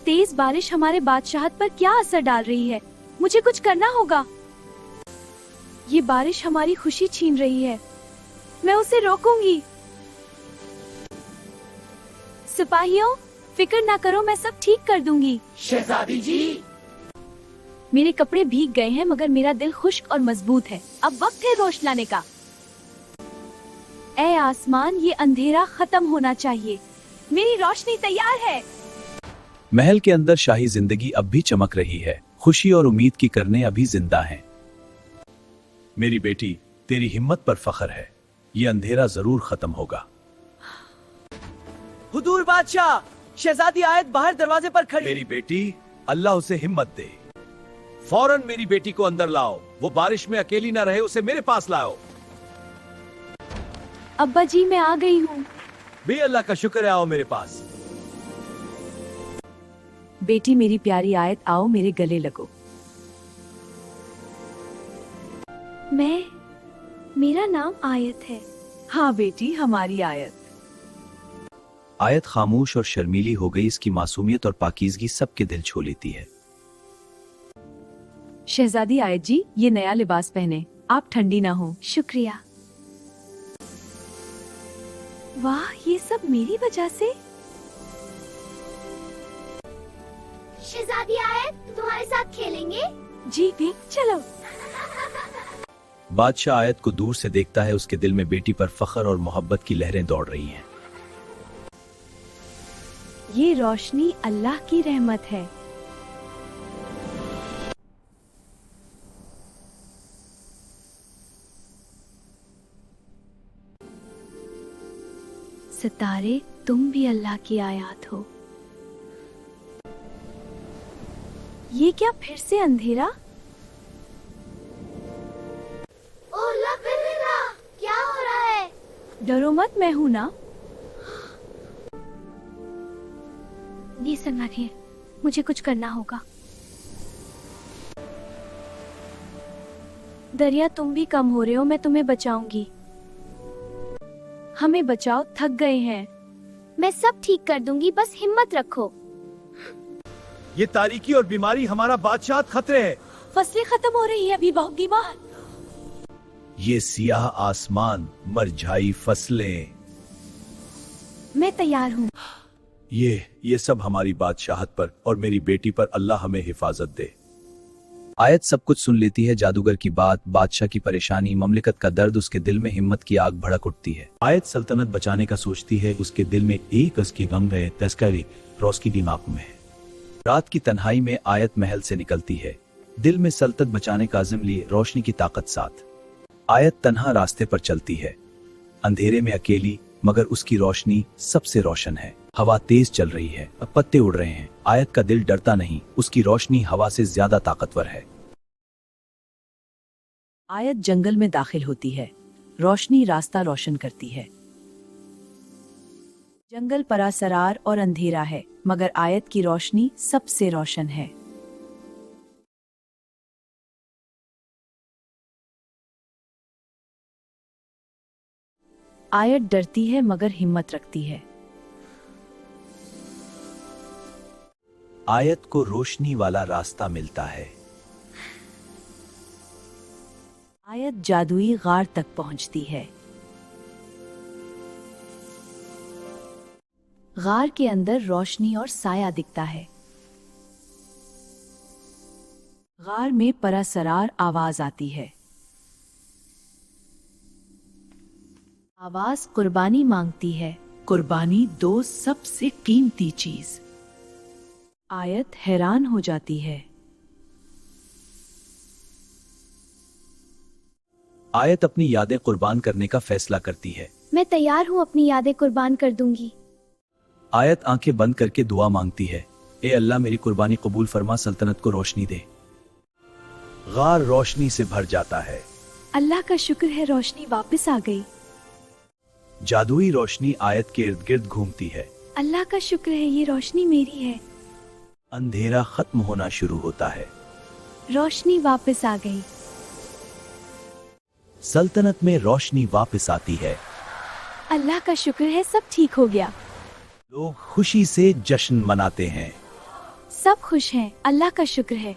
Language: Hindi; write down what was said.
तेज बारिश हमारे बादशाहत पर क्या असर डाल रही है। मुझे कुछ करना होगा। ये बारिश हमारी खुशी छीन रही है। मैं उसे रोकूंगी। सिपाहियों, फिक्र ना करो, मैं सब ठीक कर दूंगी। शहजादी जी। मेरे कपड़े भीग गए हैं मगर मेरा दिल खुश्क और मजबूत है। अब वक्त है रोशनी लाने का। ऐ आसमान, ये अंधेरा खत्म होना चाहिए। मेरी रोशनी तैयार है। महल के अंदर शाही जिंदगी अब भी चमक रही है। खुशी और उम्मीद की किरणें अभी जिंदा हैं। मेरी बेटी, तेरी हिम्मत पर फख्र है। ये अंधेरा जरूर खत्म होगा। हुजूर बादशाह, शहजादी आयत बाहर दरवाजे पर खड़ी। मेरी बेटी, अल्लाह उसे हिम्मत दे। फौरन मेरी बेटी को अंदर लाओ। वो बारिश में अकेली ना रहे, उसे मेरे पास लाओ। अब्बा जी, मैं आ गई हूँ। भी अल्लाह का शुक्र है, आओ मेरे पास। बेटी मेरी प्यारी आयत, आओ मेरे गले लगो। मेरा नाम आयत है। हाँ बेटी, हमारी आयत। आयत खामोश और शर्मीली हो गई। इसकी मासूमियत और पाकीज़गी सबके दिल छू लेती है। शहजादी आयत जी, ये नया लिबास पहने, आप ठंडी ना हो। शुक्रिया। वाह, ये सब मेरी वजह से। शहजादी आयत, तुम्हारे साथ खेलेंगे? जी भी, चलो। बादशाह आयत को दूर से देखता है। उसके दिल में बेटी पर फख्र और मोहब्बत की लहरें दौड़ रही हैं। ये रोशनी अल्लाह की रहमत है। सितारे, तुम भी अल्लाह की आयत हो। ये क्या फिर से अंधेरा? ओह ला, क्या हो रहा है? डरो मत, मैं हूं ना। ये संभालिए, मुझे कुछ करना होगा। दरिया, तुम भी कम हो रहे हो, मैं तुम्हें बचाऊंगी। हमें बचाओ, थक गए हैं। मैं सब ठीक कर दूंगी, बस हिम्मत रखो। ये तारीकी और बीमारी हमारा बादशाह खतरे है। फसलें खत्म हो रही है, अभी बहुत बीमार। ये सियाह आसमान, मरझाई फसलें। मैं तैयार हूँ। ये सब हमारी बादशाहत पर और मेरी बेटी पर अल्लाह हमें हिफाजत दे। आयत सब कुछ सुन लेती है। जादूगर की बात, बादशाह की परेशानी, ममलिकत का दर्द। उसके दिल में हिम्मत की आग भड़क उठती है। आयत सल्तनत बचाने का सोचती है। उसके दिल में एक उसकी गम है, तस्करी रोशनी की आंखों में है। रात की तन्हाई में आयत महल से निकलती है, दिल में सल्तनत बचाने का अज़्म लिए, रोशनी की ताकत साथ। आयत तन्हा रास्ते पर चलती है, अंधेरे में अकेली, मगर उसकी रोशनी सबसे रोशन है। हवा तेज चल रही है, अब पत्ते उड़ रहे हैं। आयत का दिल डरता नहीं, उसकी रोशनी हवा से ज्यादा ताकतवर है। आयत जंगल में दाखिल होती है। रोशनी रास्ता रोशन करती है। जंगल परासरार और अंधेरा है, मगर आयत की रोशनी सबसे रोशन है। आयत डरती है मगर हिम्मत रखती है। आयत को रोशनी वाला रास्ता मिलता है। आयत जादुई गार तक पहुंचती है। गार के अंदर रोशनी और साया दिखता है। गार में परासरार आवाज आती है। आवाज कुर्बानी मांगती है। कुर्बानी दो सबसे कीमती चीज। आयत हैरान हो जाती है। आयत अपनी यादें कुर्बान करने का फैसला करती है। मैं तैयार हूँ, अपनी यादें कुर्बान कर दूंगी। आयत आंखें बंद करके दुआ मांगती है, ए अल्लाह मेरी कुर्बानी कबूल फरमा, सल्तनत को रोशनी दे। गार रोशनी से भर जाता है। अल्लाह का शुक्र है, रोशनी वापस आ गई। जादुई रोशनी आयत के इर्द गिर्द घूमती है। अल्लाह का शुक्र है, ये रोशनी मेरी है। अंधेरा खत्म होना शुरू होता है। रोशनी वापस आ गई। सल्तनत में रोशनी वापस आती है। अल्लाह का शुक्र है, सब ठीक हो गया। लोग खुशी से जश्न मनाते हैं। सब खुश हैं, अल्लाह का शुक्र है।